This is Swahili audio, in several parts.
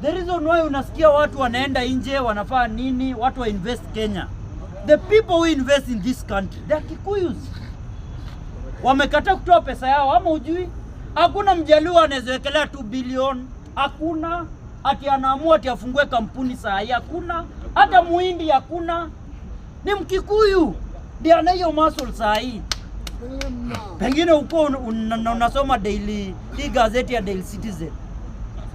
The reason why unasikia watu wanaenda nje wanafanya nini, watu wa invest Kenya. The people who invest in this country, they are Kikuyus. Wamekataa kutoa pesa yao, ama ujui? Hakuna Mjaluo anawekelea 2 billion, hakuna. Ati anaamua ati afungue kampuni saa hii, hakuna. Hata Muhindi hakuna. Ni Mkikuyu ndiye ana hiyo muscle saa hii. Pengine uko unasoma daily hii gazeti ya Daily Citizen.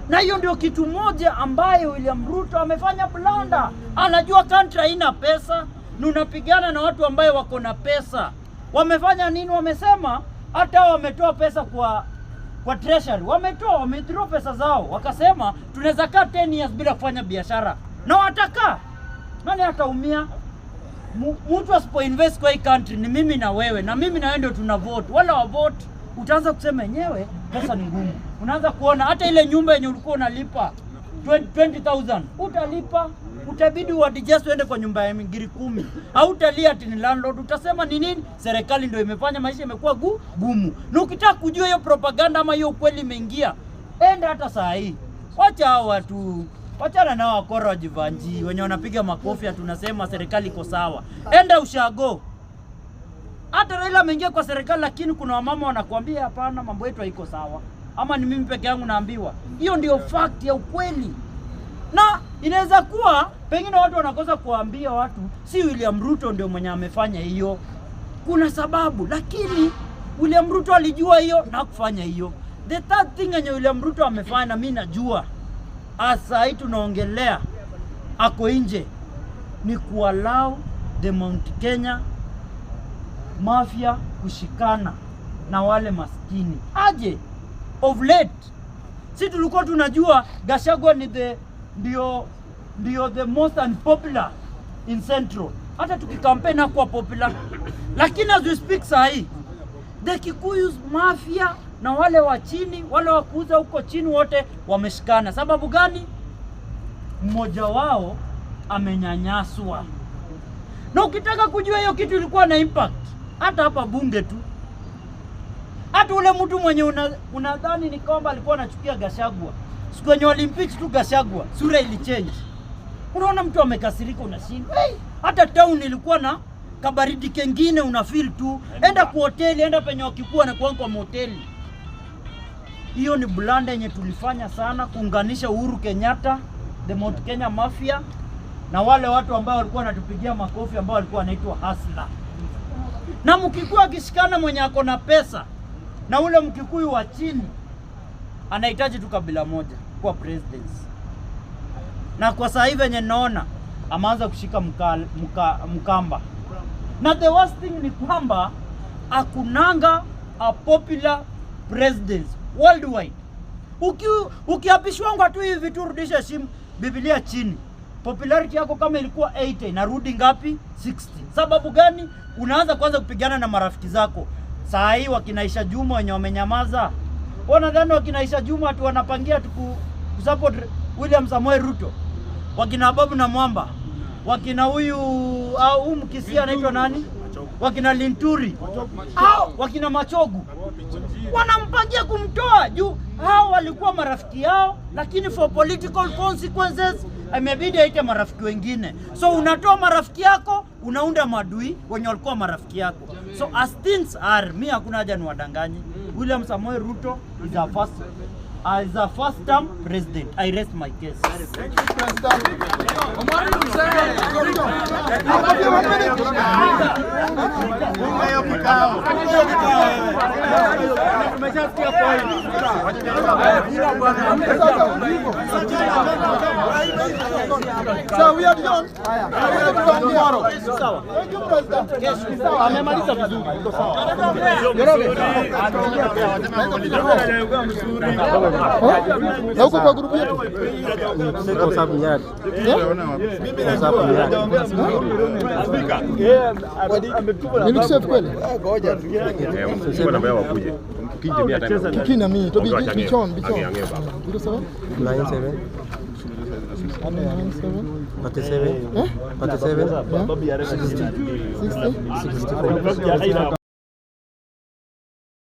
Na hiyo ndio kitu moja ambayo William Ruto amefanya blanda. Anajua country haina pesa, na unapigana na watu ambao wako na pesa. Wamefanya nini? Wamesema hata wametoa pesa kwa treasury. Wamethrow pesa zao. Wakasema tunaweza kaa 10 years bila kufanya biashara. Na wataka. Nani ataumia? Mtu asipo invest kwa hii country ni mimi na wewe. Na mimi na wewe ndio tuna vote. Wala wa vote utaanza kusema yenyewe pesa ni ngumu. Unaanza kuona hata ile nyumba yenye ulikuwa unalipa 20,000 utalipa, utabidi uadjust uende kwa nyumba ya ngiri 10. Au utalia ati ni landlord, utasema ni nini? Serikali ndio imefanya maisha imekuwa gumu. Na ukitaka kujua hiyo propaganda ama hiyo kweli imeingia, enda hata saa hii. Wacha hao watu, wachana nao wakora wajivanji wenye wanapiga makofi tunasema serikali iko sawa. Enda ushago. Hata Raila ameingia kwa serikali, lakini kuna wamama wanakuambia hapana, mambo yetu haiko sawa. Ama ni mimi peke yangu naambiwa? Hiyo ndio fact ya ukweli. Na inaweza kuwa pengine watu wanakosa kuambia watu si William Ruto ndio mwenye amefanya hiyo. Kuna sababu, lakini William Ruto alijua hiyo na kufanya hiyo. The third thing yenye William Ruto amefanya, mimi najua asa hii tunaongelea ako nje, ni kuallow the Mount Kenya mafia kushikana na wale maskini. Aje of late si tulikuwa tunajua Gachagua ni ndio the most unpopular in Central. Hata tukikampeni hakuwa popular. Lakini as we speak sahi, the Kikuyus mafia na wale wa chini, wale wa kuuza huko chini wote wameshikana. Sababu gani? Mmoja wao amenyanyaswa. Na ukitaka kujua hiyo kitu ilikuwa na impact, hata hapa bunge tu. Hata ule mtu mwenye unadhani ni kwamba alikuwa anachukia Gachagua, siku yenye walimpeach tu Gachagua, sura ilichange. Unaona mtu amekasirika unashinda. Hata town ilikuwa na kabaridi kengine unafeel tu. Enda kwa hoteli, enda penye Wakikuyu na kwa hoteli. Hiyo ni blanda yenye tulifanya sana kuunganisha Uhuru Kenyatta, the Mount Kenya mafia na wale watu ambao walikuwa wanatupigia makofi ambao walikuwa wanaitwa hustler. Na Mkikuyu akishikana mwenye ako na pesa na ule Mkikuyu wa chini anahitaji tu kabila moja kwa presidency. Na kwa sasa hivi yenye naona ameanza kushika mkamba. Na the worst thing ni kwamba akunanga a popular president worldwide. Ukiapishwa tu hivi tu rudisha Biblia chini. Popularity yako kama ilikuwa 80 narudi ngapi? 60. Sababu gani? Unaanza kwanza kupigana na marafiki zako. Saa hii wakinaisha Juma wenye wamenyamaza. Wanadhani wakinaisha Juma atu wanapangia kusupport William Samoei Ruto. Wakina Babu na Mwamba. Wakina huyu au Mkisia anaitwa nani? Wakina Linturi. Au wakina Machogu. Wanampangia kumtoa juu hao walikuwa marafiki yao, lakini for political consequences imebidi aite marafiki wengine. So unatoa marafiki yako, unaunda madui wenye walikuwa marafiki yako. So as things are, mimi hakuna haja niwadanganye. William Samoei Ruto is a first term president. I rest my case. Thank you, President. So we are done. Thank you, President. Amemaliza vizuri. Na huko kwa grupu yetu. Kwa sababu nyati. Nilikisha kweli. Ngoja. Sio na wewe wakuje. Ukije mimi hata. Ukina mimi to bichon. Ndio sawa? 97 47 47 60 64